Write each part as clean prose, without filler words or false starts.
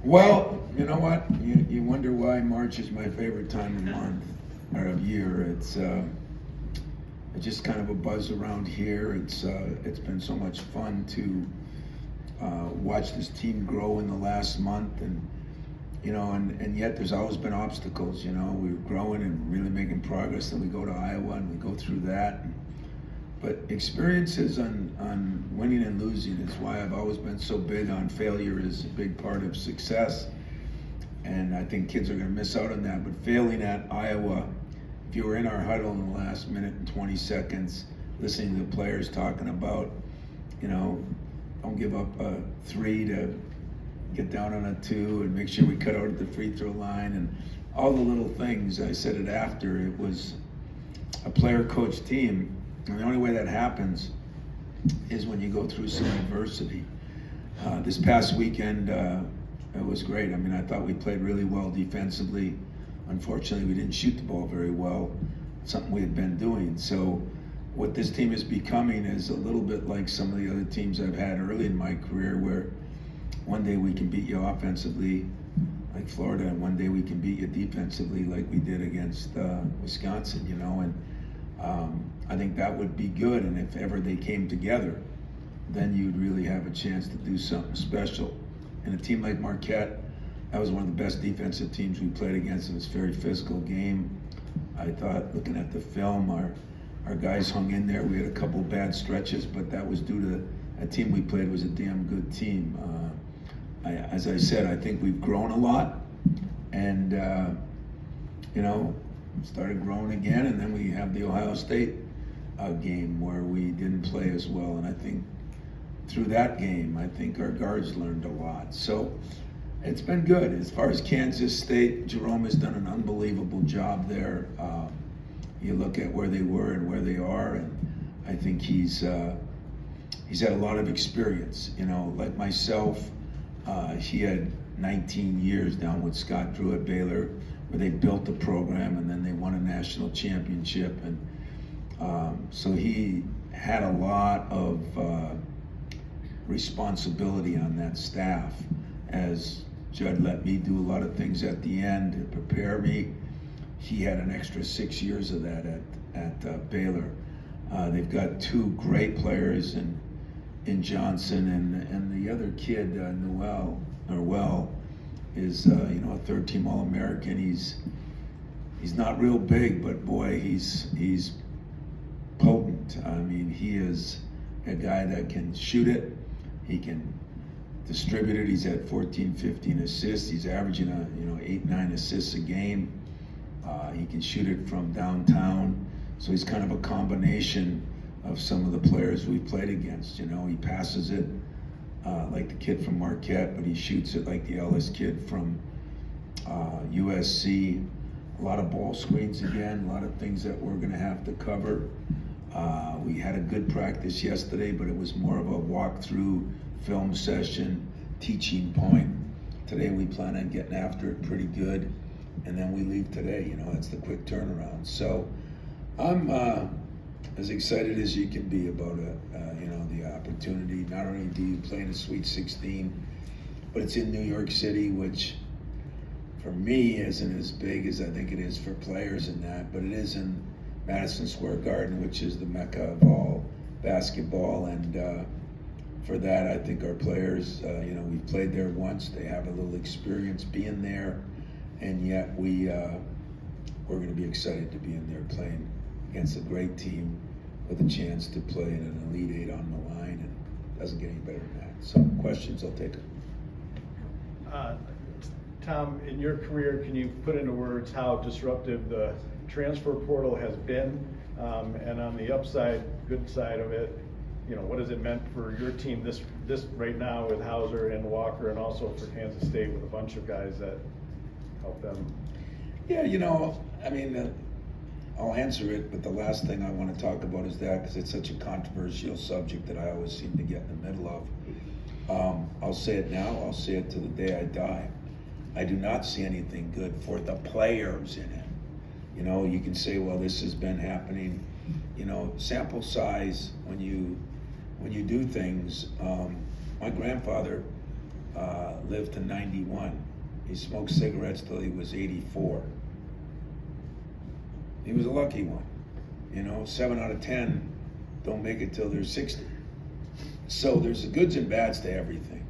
Well, you know what? You wonder why March is my favorite time of month or of year. It's just kind of a buzz around here. It's been so much fun to watch this team grow in the last month, and yet there's always been obstacles. We're growing and really making progress. Then we go to Iowa and we go through that. But experiences on winning and losing is why I've always been so big on failure is a big part of success. And I think kids are going to miss out on that. But failing at Iowa, if you were in our huddle in the last minute and 20 seconds, listening to the players talking about, don't give up a 3 to get down on a 2 and make sure we cut out at the free throw line and all the little things. I said it after. It was a player-coach team. And the only way that happens is when you go through some adversity. This past weekend, it was great. I mean, I thought we played really well defensively. Unfortunately, we didn't shoot the ball very well, something we had been doing. So what this team is becoming is a little bit like some of the other teams I've had early in my career, where one day we can beat you offensively, like Florida, and one day we can beat you defensively, like we did against Wisconsin, and I think that would be good. And if ever they came together, then you'd really have a chance to do something special. And a team like Marquette, that was one of the best defensive teams we played against. It was a very physical game. I thought, looking at the film, our guys hung in there. We had a couple bad stretches, but that was due to a team we played was a damn good team. As I said, I think we've grown a lot, and started growing again. And then we have the Ohio State game where we didn't play as well. And I think through that game, I think our guards learned a lot. So it's been good. As far as Kansas State, Jerome has done an unbelievable job there. You look at where they were and where they are, and I think he's had a lot of experience. Like myself, he had 19 years down with Scott Drew at Baylor, where they built the program and then they won a national championship. And so he had a lot of responsibility on that staff, as Judd let me do a lot of things at the end to prepare me. He had an extra 6 years of that at Baylor. They've got two great players in Johnson and the other kid, Norwell, is a third-team All-American. He's not real big, but boy, he's potent. I mean, he is a guy that can shoot it. He can distribute it. He's at 14, 15 assists. He's averaging 8, 9 assists a game. He can shoot it from downtown. So he's kind of a combination of some of the players we've played against. He passes it like the kid from Marquette, but he shoots it like the Ellis kid from USC. A lot of ball screens again, a lot of things that we're going to have to cover. We had a good practice yesterday, but it was more of a walkthrough film session, teaching point. Today we plan on getting after it pretty good, and then we leave today. It's the quick turnaround. So I'm as excited as you can be about the opportunity. Not only do you play in a Sweet 16, but it's in New York City, which for me isn't as big as I think it is for players in that, but it is in Madison Square Garden, which is the mecca of all basketball. And for that, I think our players, we've played there once. They have a little experience being there, and yet we're going to be excited to be in there playing against a great team with a chance to play in an Elite Eight on the line, and it doesn't get any better than that. So questions, I'll take them. Tom, in your career, can you put into words how disruptive the transfer portal has been, and on the upside, good side of it, what has it meant for your team this right now with Hauser and Walker, and also for Kansas State with a bunch of guys that help them? Yeah, I'll answer it, but the last thing I want to talk about is that, because it's such a controversial subject that I always seem to get in the middle of. I'll say it now, I'll say it to the day I die. I do not see anything good for the players in it. You can say, well, this has been happening. Sample size, when you do things. My grandfather lived to 91. He smoked cigarettes till he was 84. He was a lucky one. 7 out of 10 don't make it till they're 60. So there's the goods and bads to everything.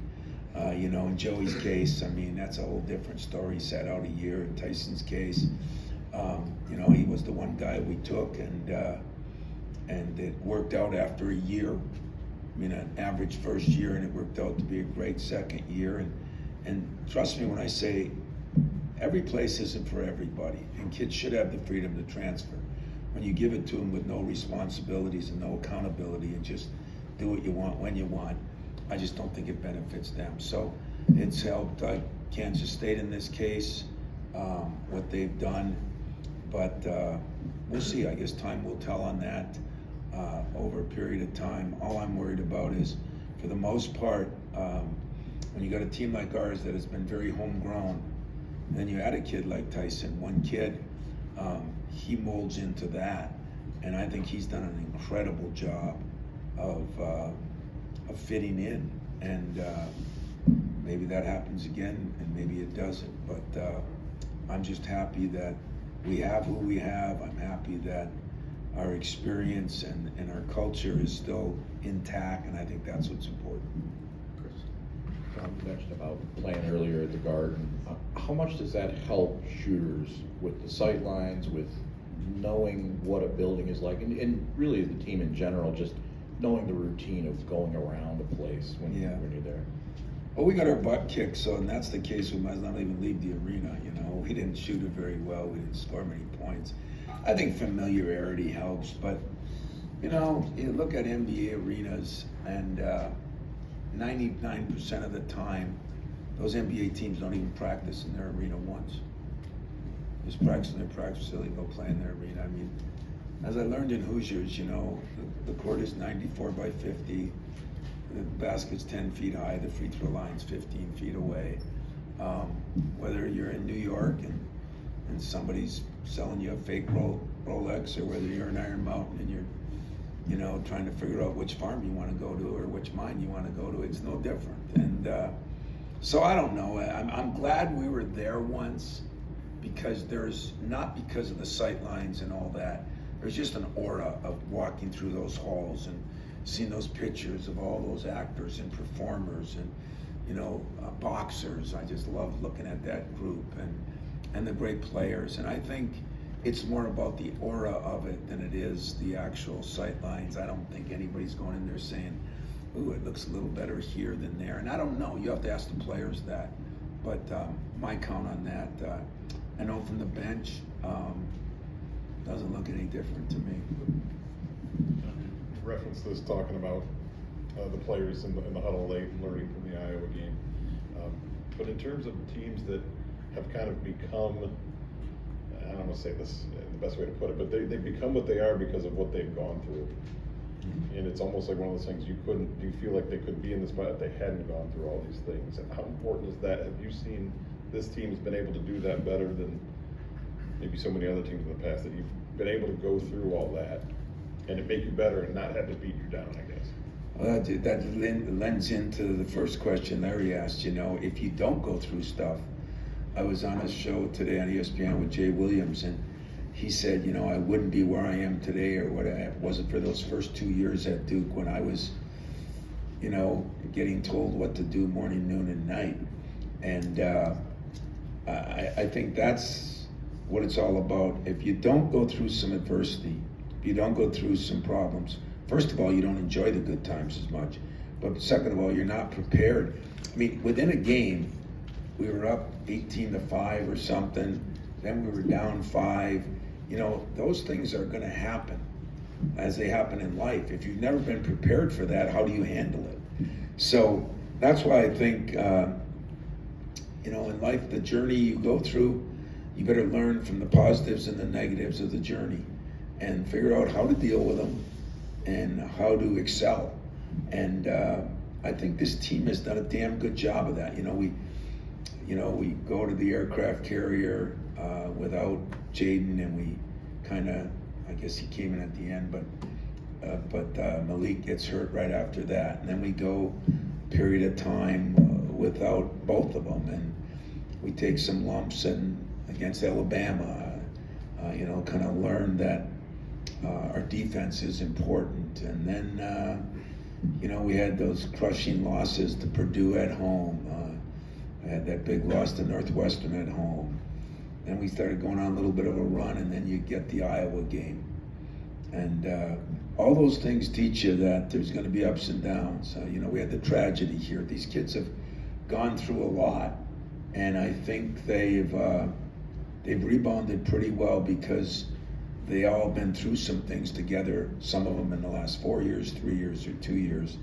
In Joey's case, that's a whole different story. He sat out a year. In Tyson's case, he was the one guy we took, and it worked out after a year. An average first year, and it worked out to be a great second year. And trust me when I say every place isn't for everybody, and kids should have the freedom to transfer. When you give it to them with no responsibilities and no accountability and just do what you want when you want, I just don't think it benefits them. So it's helped Kansas State in this case, what they've done, but we'll see. I guess time will tell on that over a period of time. All I'm worried about is, for the most part, when you got a team like ours that has been very homegrown, then you add a kid like Tyson, one kid, he molds into that, and I think he's done an incredible job of fitting in, and maybe that happens again, and maybe it doesn't, but I'm just happy that we have who we have. I'm happy that our experience and our culture is still intact, and I think that's what's important. Chris, Tom, you mentioned about playing earlier at the Garden. How much does that help shooters with the sight lines, with knowing what a building is like, and really the team in general, just knowing the routine of going around a place when you're there? Well, we got our butt kicked, so and that's the case. We might not even leave the arena. We didn't shoot it very well. We didn't score many points. I think familiarity helps, but you look at NBA arenas, and 99% of the time, those NBA teams don't even practice in their arena once. Just practice in their practice facility, go play in their arena. As I learned in Hoosiers, the court is 94 by 50. The basket's 10 feet high, the free throw line's 15 feet away. Whether you're in New York and somebody's selling you a fake Rolex, or whether you're in Iron Mountain and you're trying to figure out which farm you want to go to or which mine you want to go to, it's no different. And so I don't know. I'm glad we were there once, because not because of the sight lines and all that. There's just an aura of walking through those halls and seeing those pictures of all those actors and performers and boxers. I just love looking at that group and the great players. And I think it's more about the aura of it than it is the actual sight lines. I don't think anybody's going in there saying, ooh, it looks a little better here than there. And I don't know. You have to ask the players that. But my count on that, I know from the bench, doesn't look any different to me. You referenced this talking about the players in the huddle late and learning from the Iowa game. But in terms of teams that have kind of become, I don't want to say this the best way to put it, but they become what they are because of what they've gone through. Mm-hmm. And it's almost like one of those things, do you feel like they could be in this spot if they hadn't gone through all these things? And how important is that? Have you seen this team's been able to do that better than maybe so many other teams in the past, that you've been able to go through all that and it make you better and not have to beat you down, I guess? Well, that lends into the first question Larry asked. If you don't go through stuff, I was on a show today on ESPN with Jay Williams, and he said, I wouldn't be where I am today or what I wasn't for those first 2 years at Duke, when I was, getting told what to do morning, noon, and night. And I think that's what it's all about. If you don't go through some adversity, if you don't go through some problems, first of all, you don't enjoy the good times as much. But second of all, you're not prepared. Within a game, we were up 18-5 or something, then we were down 5. Those things are going to happen as they happen in life. If you've never been prepared for that, how do you handle it? So that's why I think, in life, the journey you go through, you better learn from the positives and the negatives of the journey and figure out how to deal with them and how to excel. And I think this team has done a damn good job of that. We go to the aircraft carrier without Jaden, and we kind of, I guess he came in at the end, but Malik gets hurt right after that. And then we go a period of time without both of them, and we take some lumps and against Alabama, kind of learn that our defense is important. And then, we had those crushing losses to Purdue at home. I had that big loss to Northwestern at home. Then we started going on a little bit of a run, and then you get the Iowa game. And all those things teach you that there's going to be ups and downs. We had the tragedy here. These kids have gone through a lot, and I think they've rebounded pretty well because they all been through some things together, some of them in the last 4 years, 3 years, or 2 years.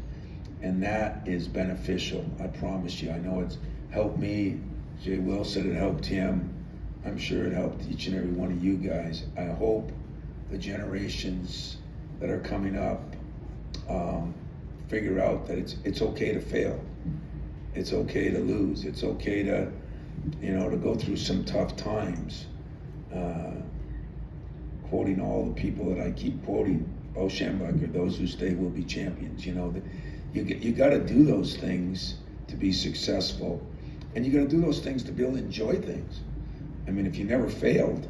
And that is beneficial, I promise you. I know it's helped me. Jay Will said it helped him. I'm sure it helped each and every one of you guys. I hope the generations that are coming up figure out that it's okay to fail. It's okay to lose. It's okay to go through some tough times. Quoting all the people that I keep quoting, Bo Schembechler, those who stay will be champions. You got to do those things to be successful, and you got to do those things to be able to enjoy things. I mean, if you never failed,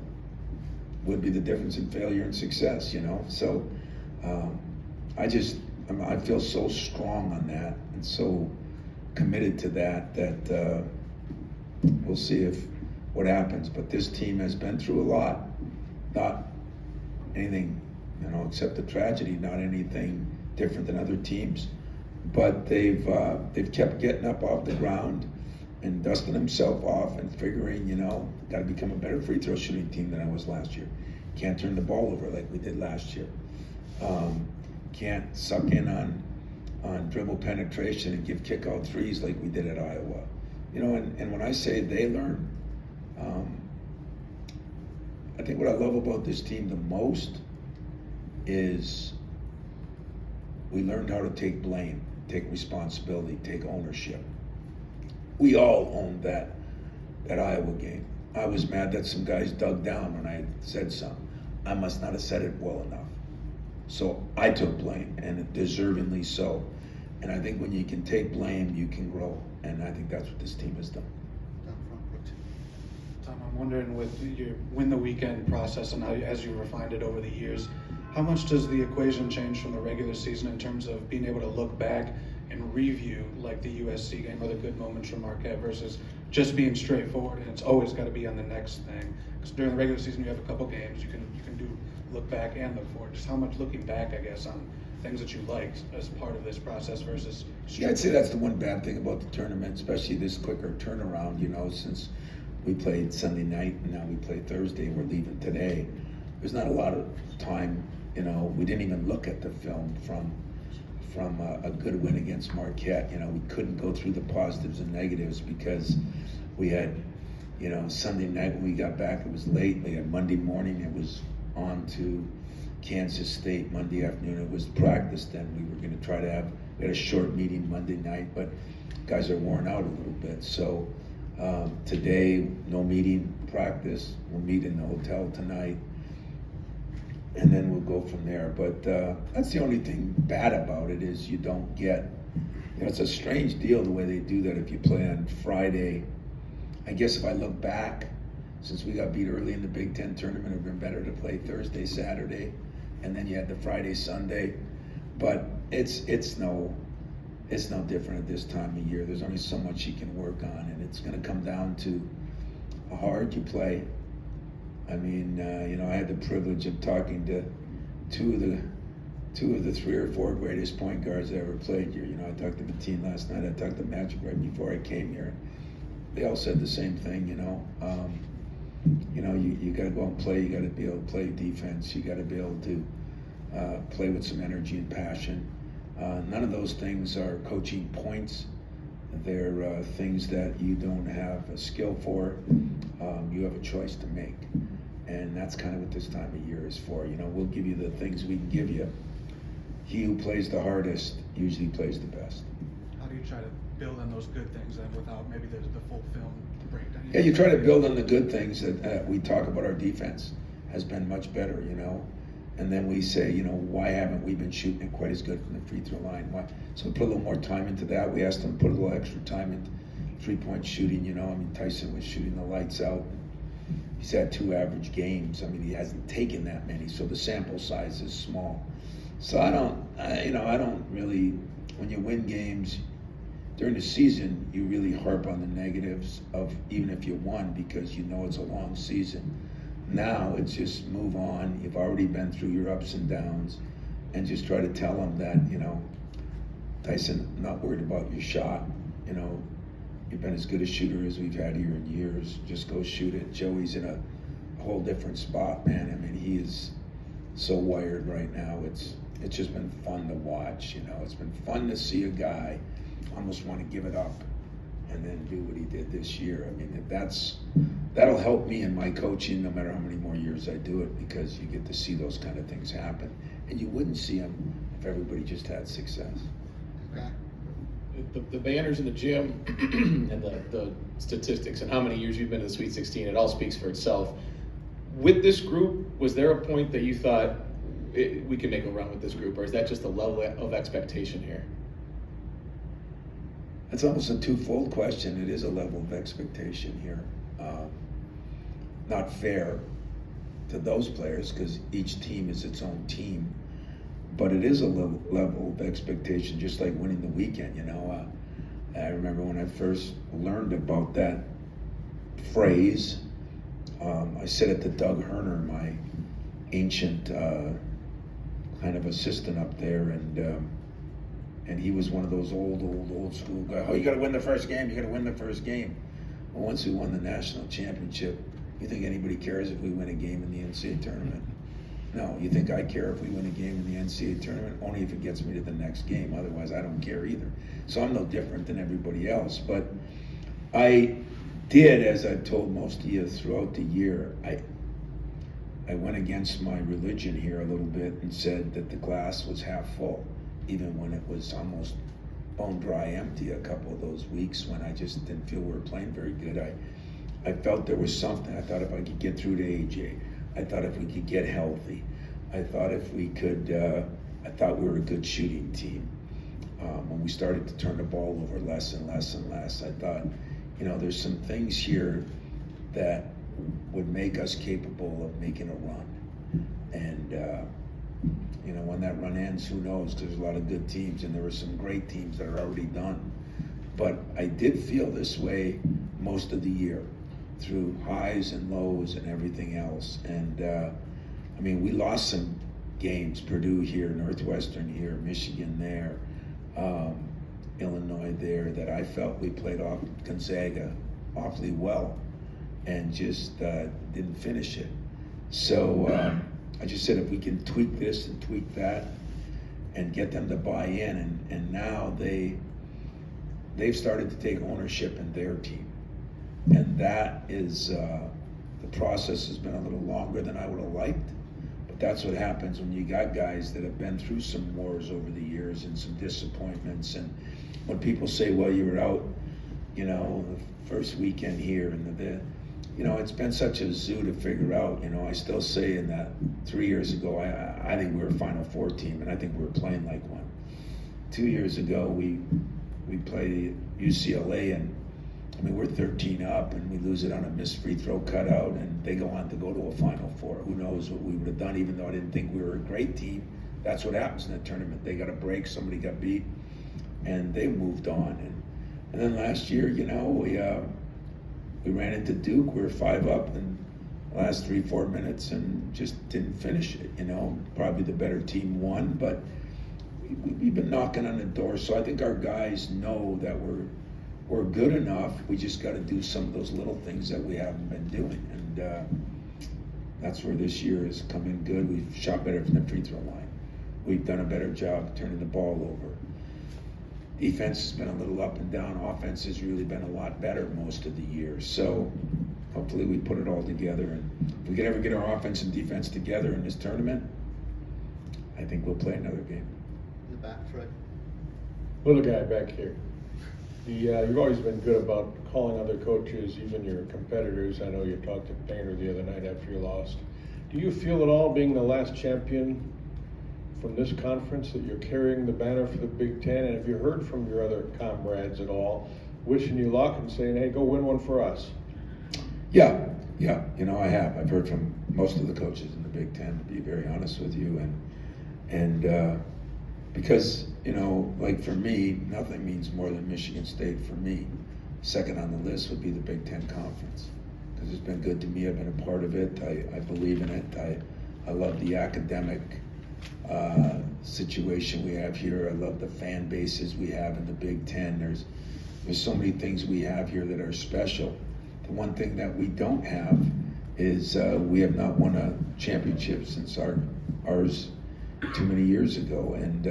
would be the difference in failure and success, So I feel so strong on that and so committed to that we'll see what happens. But this team has been through a lot, not anything, except the tragedy, not anything different than other teams. But they've kept getting up off the ground and dusting themselves off and figuring, got to become a better free throw shooting team than I was last year. Can't turn the ball over like we did last year. Can't suck in on dribble penetration and give kick out threes like we did at Iowa. And when I say they learn, I think what I love about this team the most is we learned how to take blame, take responsibility, take ownership. We all owned that Iowa game. I was mad that some guys dug down when I had said something. I must not have said it well enough. So I took blame, and deservingly so. And I think when you can take blame, you can grow. And I think that's what this team has done. Tom, I'm wondering, with your win the weekend process and how, as you refined it over the years, how much does the equation change from the regular season in terms of being able to look back and review like the USC game or the good moments from Marquette versus just being straightforward and it's always got to be on the next thing? Because during the regular season you have a couple games you can do look back and look forward. Just how much looking back, I guess, on things that you liked as part of this process versus. Yeah, I'd say that's the one bad thing about the tournament, especially this quicker turnaround. Since we played Sunday night and now we play Thursday, we're leaving today. There's not a lot of time. We didn't even look at the film from a good win against Marquette. We couldn't go through the positives and negatives because we had, Sunday night when we got back, it was late. We had Monday morning, it was on to Kansas State. Monday afternoon, it was practice. Then we were going to try to we had a short meeting Monday night, but guys are worn out a little bit. So today, no meeting, practice. We'll meet in the hotel tonight. And then we'll go from there. But that's the only thing bad about it is you don't get, it's a strange deal the way they do that if you play on Friday. I guess if I look back, since we got beat early in the Big Ten tournament, it would have been better to play Thursday, Saturday, and then you had the Friday, Sunday. But it's no different at this time of year. There's only so much you can work on, and it's going to come down to how hard you play. I mean, I had the privilege of talking to two of the 3 or 4 greatest point guards I ever played here. I talked to Mateen last night. I talked to Magic right before I came here. They all said the same thing. You got to go and play. You got to be able to play defense. You got to be able to play with some energy and passion. None of those things are coaching points. They're things that you don't have a skill for. You have a choice to make. And that's kind of what this time of year is for. We'll give you the things we can give you. He who plays the hardest usually plays the best. How do you try to build on those good things then without maybe the full film breakdown? Yeah, you try to build on the good things that we talk about. Our defense has been much better, and then we say, why haven't we been shooting it quite as good from the free throw line? Why? So we put a little more time into that. We asked them to put a little extra time 3-point shooting, you know. I mean, Tyson was shooting the lights out. He's had 2 average games. I mean, he hasn't taken that many, so the sample size is small. So I don't really, when you win games during the season, you really harp on the negatives of even if you won, because you know it's a long season. Now it's just move on. You've already been through your ups and downs, and just try to tell them that, you know, Tyson, I'm not worried about your shot. You know, you've been as good a shooter as we've had here in years. Just go shoot it. Joey's in a whole different spot, man. I mean, he is so wired right now. It's just been fun to watch, you know. It's been fun to see a guy almost want to give it up and then do what he did this year. I mean, that'll help me in my coaching no matter how many more years I do it, because you get to see those kind of things happen. And you wouldn't see them if everybody just had success. The banners in the gym and the statistics and how many years you've been to the Sweet 16, it all speaks for itself. With this group, was there a point that you thought we can make a run with this group, or is that just a level of expectation here? It's almost a twofold question. It is a level of expectation here. Not fair to those players because each team is its own team, but it is a level of expectation, just like winning the weekend, you know. I remember when I first learned about that phrase, I said it to Doug Herner, my ancient kind of assistant up there, and he was one of those old school guys. Oh, you got to win the first game. You got to win the first game. Well, once we won the national championship, you think anybody cares if we win a game in the NCAA tournament? No. You think I care if we win a game in the NCAA tournament? Only if it gets me to the next game. Otherwise, I don't care either. So I'm no different than everybody else. But I did, as I've told most of you throughout the year, I went against my religion here a little bit and said that the glass was half full, even when it was almost bone dry empty a couple of those weeks when I just didn't feel we were playing very good. I felt there was something. I thought if I could get through to AJ, I thought if we could get healthy, I thought if we could, I thought we were a good shooting team. When we started to turn the ball over less and less and less, I thought, you know, there's some things here that would make us capable of making a run. And, you know, when that run ends, who knows? Because there's a lot of good teams, and there were some great teams that are already done. But I did feel this way most of the year, through highs and lows and everything else. And, I mean, we lost some games, Purdue here, Northwestern here, Michigan there, Illinois there, that I felt we played off Gonzaga awfully well and just didn't finish it. So I just said if we can tweak this and tweak that and get them to buy in, and now they've started to take ownership in their team. And that is, the process has been a little longer than I would have liked, but that's what happens when you got guys that have been through some wars over the years and some disappointments. And when people say, well, you were out, you know, the first weekend here and you know, it's been such a zoo to figure out. You know, I still say in that 3 years ago, I think we were a Final Four team, and I think we were playing like one. 2 years ago, we played UCLA, and I mean, we're 13 up, and we lose it on a missed free throw cutout, and they go on to go to a Final Four. Who knows what we would have done, even though I didn't think we were a great team. That's what happens in the tournament. They got a break, somebody got beat, and they moved on. And then last year, you know, we ran into Duke. We were 5 up in the last 3-4 minutes and just didn't finish it. You know, probably the better team won, but we've been knocking on the door. So I think our guys know that we're good enough. We just got to do some of those little things that we haven't been doing, and that's where this year has come in good. We've shot better from the free throw line. We've done a better job turning the ball over. Defense has been a little up and down. Offense has really been a lot better most of the year. So hopefully we put it all together. And if we could ever get our offense and defense together in this tournament, I think we'll play another game. In the back, Fred. Little guy back here. You've always been good about calling other coaches, even your competitors. I know you talked to Painter the other night after you lost. Do you feel at all, being the last champion from this conference, that you're carrying the banner for the Big Ten? And have you heard from your other comrades at all wishing you luck and saying, hey, go win one for us. Yeah, I have. I've heard from most of the coaches in the Big Ten, to be very honest with you, and because, like for me, nothing means more than Michigan State for me. Second on the list would be the Big Ten Conference, because it's been good to me. I've been a part of it. I believe in it. I love the academic situation we have here. I love the fan bases we have in the Big Ten. There's so many things we have here that are special. The one thing that we don't have is we have not won a championship since ours too many years ago. And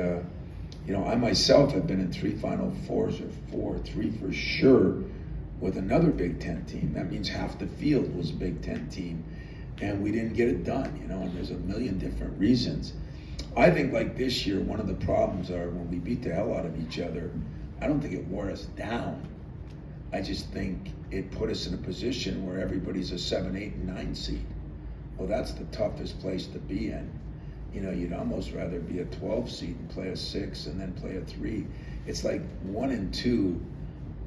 I myself have been in 3 Final Fours or 3 for sure with another Big Ten team. That means half the field was a Big Ten team, and we didn't get it done. And there's a million different reasons. I think like this year, one of the problems are when we beat the hell out of each other. I don't think it wore us down. I just think it put us in a position where everybody's a 7, 8, and 9 seed. Well, that's the toughest place to be in. You'd almost rather be a 12 seed and play a 6 and then play a 3. It's like 1 and 2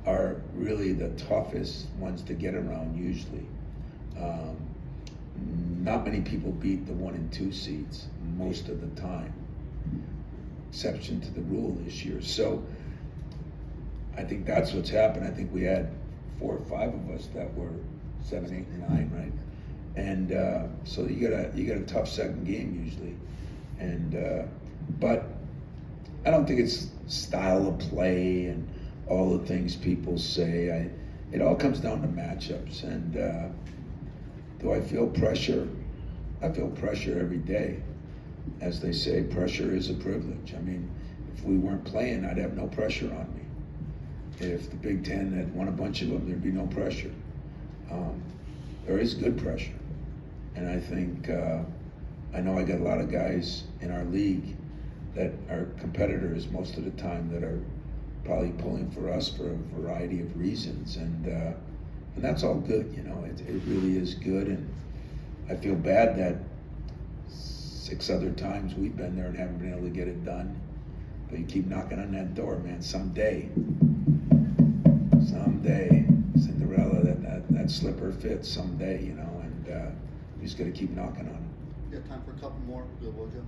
are really the toughest ones to get around usually. Not many people beat the 1 and 2 seeds most of the time, exception to the rule this year. So I think that's what's happened. I think we had 4 or 5 of us that were 7, 8, and 9, right? And so you got a tough second game usually. And but I don't think it's style of play and all the things people say. It all comes down to matchups. And do I feel pressure? I feel pressure every day. As they say, pressure is a privilege. I mean, if we weren't playing, I'd have no pressure on me. If the Big Ten had won a bunch of them, there'd be no pressure. There is good pressure. And I think, I know I got a lot of guys in our league that are competitors most of the time that are probably pulling for us for a variety of reasons. And that's all good, it really is good. And I feel bad that 6 other times we've been there and haven't been able to get it done. But you keep knocking on that door, man. Someday, Cinderella, that slipper fits someday, and we just got to keep knocking on it. You got time for a couple more? Good, will you?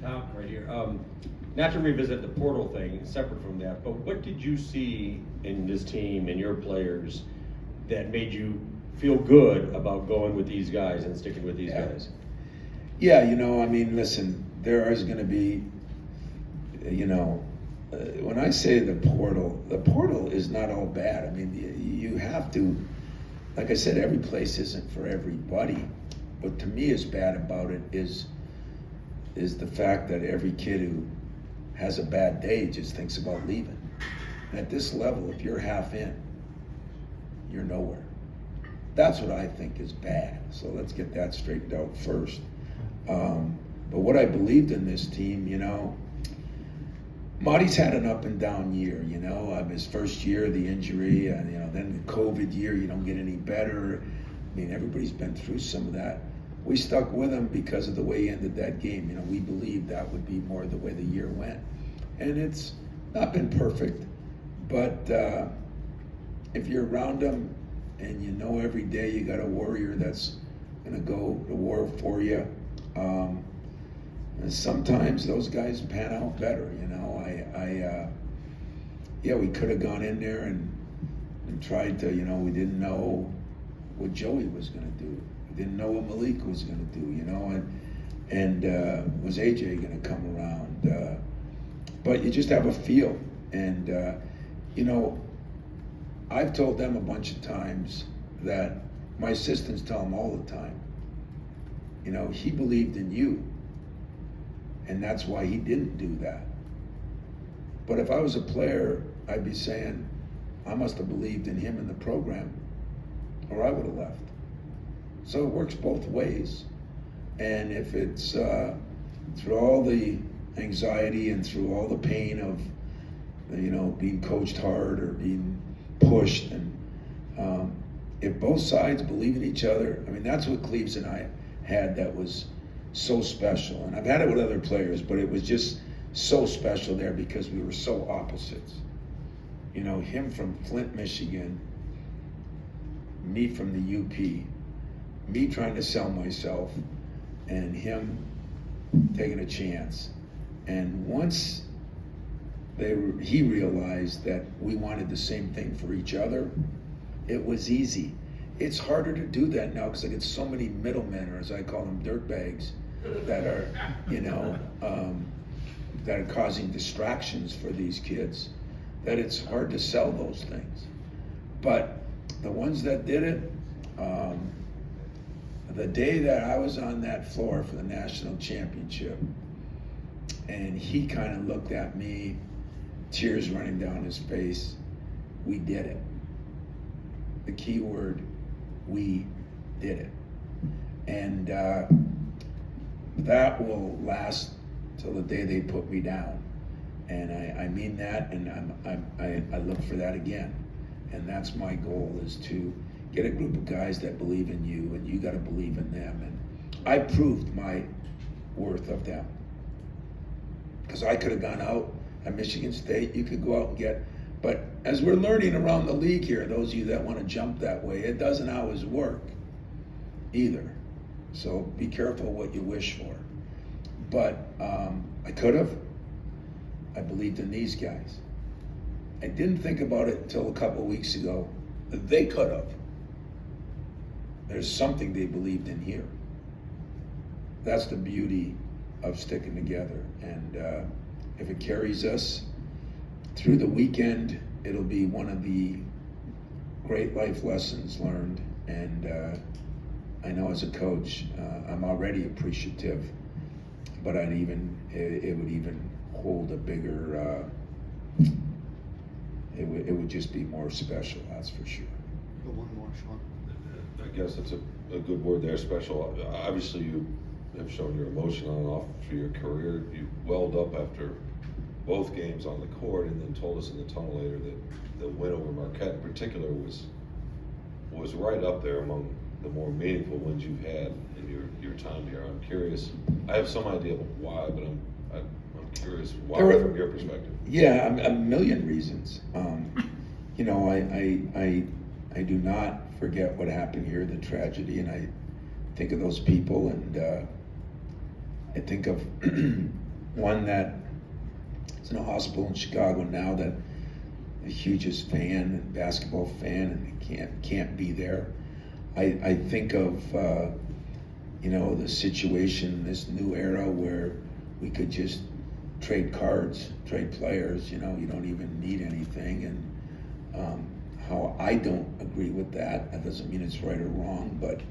Tom, right here. Not to revisit the portal thing, separate from that, but what did you see in this team and your players that made you feel good about going with these guys and sticking with these guys? Yeah, listen, there is going to be, when I say the portal is not all bad. I mean, you have to, like I said, every place isn't for everybody. What to me is bad about it is the fact that every kid who has a bad day just thinks about leaving. And at this level, if you're half in, you're nowhere. That's what I think is bad. So let's get that straightened out first. But what I believed in this team, Marty's had an up and down year, his first year, the injury, and then the COVID year, you don't get any better. I mean, everybody's been through some of that. We stuck with him because of the way he ended that game. We believed that would be more the way the year went. And it's not been perfect, but if you're around him and every day you got a warrior that's gonna go to war for you, and sometimes those guys pan out better, we could have gone in there and tried to, we didn't know what Joey was going to do. We didn't know what Malik was going to do, and was AJ going to come around? But you just have a feel. And, I've told them a bunch of times that my assistants tell them all the time, he believed in you. And that's why he didn't do that. But if I was a player, I'd be saying, I must have believed in him and the program, or I would have left. So it works both ways. And if it's through all the anxiety and through all the pain of, being coached hard or being pushed, and if both sides believe in each other, that's what Cleves and I had that was so special. And I've had it with other players, but it was just so special there because we were so opposites. you know, him from Flint, Michigan, me from the UP, me trying to sell myself, and him taking a chance. And once he realized that we wanted the same thing for each other, it was easy. It's harder to do that now because I get so many middlemen, or as I call them, dirtbags, that are, you know, that are causing distractions for these kids, that it's hard to sell those things. But the ones that did it, the day that I was on that floor for the national championship, and he kind of looked at me, tears running down his face, we did it. The key word, we did it. And that will last till the day they put me down. And I mean that, and I look for that again. And that's my goal, is to get a group of guys that believe in you, and you got to believe in them. And I proved my worth of them. Because I could have gone out at Michigan State, you could go out and get, but as we're learning around the league here, those of you that want to jump that way, it doesn't always work either. So be careful what you wish for. But I could have. I believed in these guys. I didn't think about it until a couple of weeks ago. They could have. There's something they believed in here. That's the beauty of sticking together. And if it carries us through the weekend, it'll be one of the great life lessons learned. And I know as a coach, I'm already appreciative, but it would even hold a bigger, it would just be more special, that's for sure. Go one more, Sean. I guess that's a good word there, special. Obviously, you have shown your emotion on and off for your career. You welled up after both games on the court, and then told us in the tunnel later that the win over Marquette in particular was right up there among the more meaningful wins you've had in your time here. I'm curious. I have some idea of why, but I'm curious why from your perspective. Yeah, a million reasons. You know, I do not forget what happened here, the tragedy, and I think of those people, and I think of one that is in a hospital in Chicago now, that the hugest fan, basketball fan, and can't be there. I think of you know, the situation, this new era where we could just trade cards, trade players. You know, you don't even need anything, and how I don't agree with that. That doesn't mean it's right or wrong, but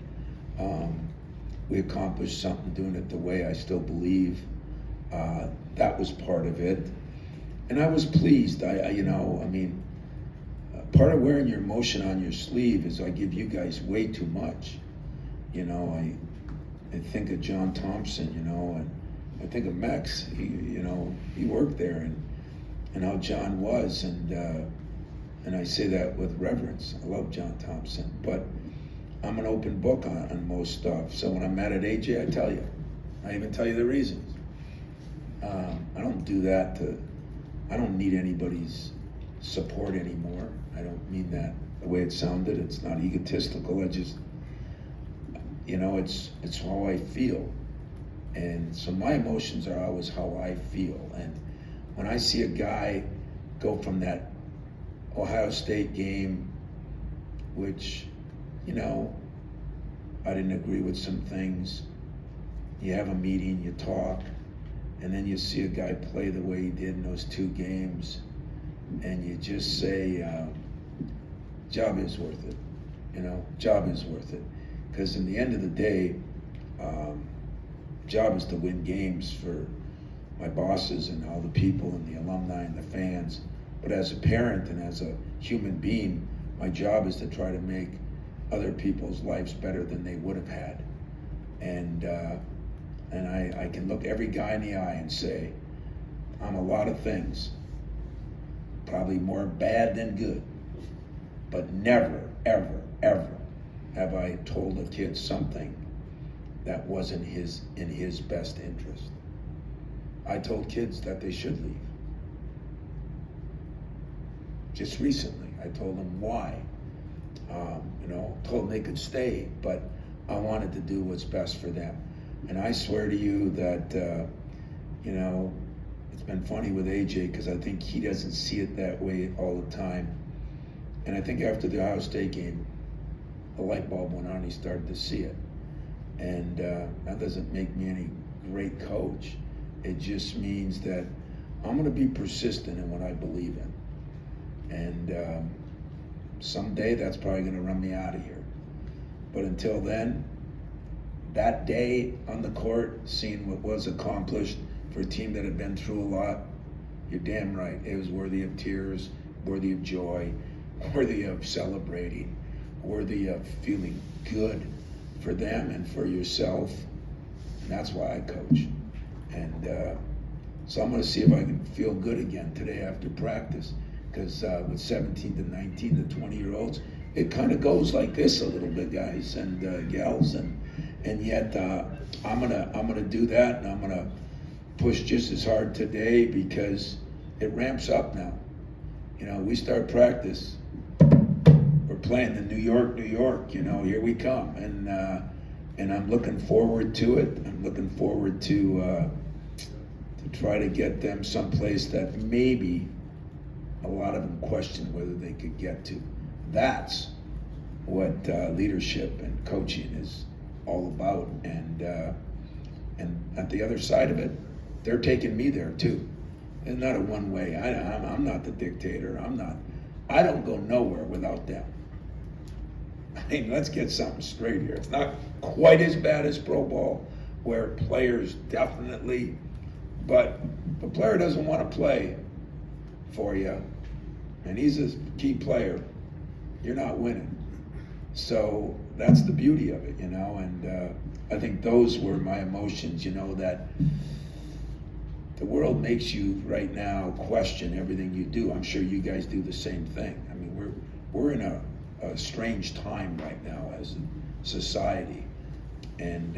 we accomplished something doing it the way I still believe. That was part of it, and I was pleased. You know, I mean, part of wearing your emotion on your sleeve is I give you guys way too much. You know, I think of John Thompson, you know, and I think of Mex. You know, he worked there, and how John was, and I say that with reverence. I love John Thompson, but I'm an open book on most stuff. So when I'm mad at AJ, I tell you. I even tell you the reasons. I don't do that I don't need anybody's support anymore. I don't mean that the way it sounded. It's not egotistical. I just, you know, it's how I feel. And so my emotions are always how I feel. And when I see a guy go from that Ohio State game, which, you know, I didn't agree with some things. You have a meeting, you talk, and then you see a guy play the way he did in those two games, and you just say, job is worth it. You know, job is worth it. Because in the end of the day, job is to win games for my bosses and all the people and the alumni and the fans. But as a parent and as a human being, my job is to try to make other people's lives better than they would have had. And I can look every guy in the eye and say, I'm a lot of things, probably more bad than good, but never, ever, ever have I told a kid something that wasn't in his best interest. I told kids that they should leave. just recently. I told them why. Told them they could stay, but I wanted to do what's best for them. And I swear to you that, it's been funny with AJ because I think he doesn't see it that way all the time. And I think after the Ohio State game, the light bulb went on, he started to see it. And that doesn't make me any great coach. It just means that I'm going to be persistent in what I believe in. And someday that's probably going to run me out of here. But until then, that day on the court, seeing what was accomplished for a team that had been through a lot, you're damn right. It was worthy of tears, worthy of joy, worthy of celebrating, worthy of feeling good for them and for yourself. And that's why I coach. And so I'm going to see if I can feel good again today after practice. Because with 17 to 19 to 20-year-olds, it kind of goes like this a little bit, guys and gals. And yet I'm gonna do that, and I'm gonna push just as hard today because it ramps up now. We start practice. We're playing the New York. Here we come, and I'm looking forward to it. I'm looking forward to try to get them someplace that maybe a lot of them question whether they could get to. That's what leadership and coaching is all about. And at the other side of it, they're taking me there too. It's not a one way. I'm not the dictator. I don't go nowhere without them. I mean, let's get something straight here. It's not quite as bad as pro ball, where players definitely, but if a player doesn't want to play for you, and he's a key player, you're not winning. So that's the beauty of it, and I think those were my emotions, that the world makes you right now question everything you do. I'm sure you guys do the same thing. I mean, we're in a strange time right now as a society, and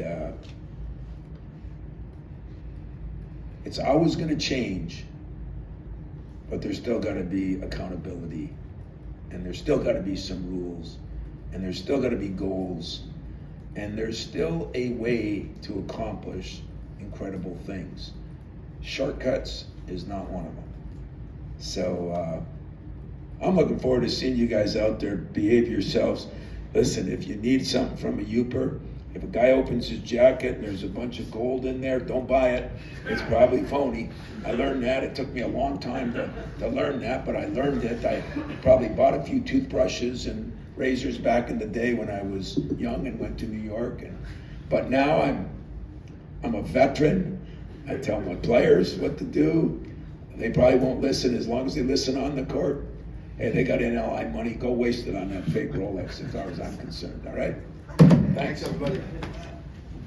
it's always going to change, but there's still got to be accountability, and there's still got to be some rules, and there's still got to be goals, and there's still a way to accomplish incredible things. Shortcuts is not one of them. So I'm looking forward to seeing you guys out there. Behave yourselves. Listen, if you need something from a Youper, if a guy opens his jacket and there's a bunch of gold in there, don't buy it. It's probably phony. I learned that. It took me a long time to learn that, but I learned it. I probably bought a few toothbrushes and razors back in the day when I was young and went to New York. But now I'm a veteran. I tell my players what to do. They probably won't listen as long as they listen on the court. Hey, they got NLI money. Go waste it on that fake Rolex as far as I'm concerned. All right? Thanks, everybody.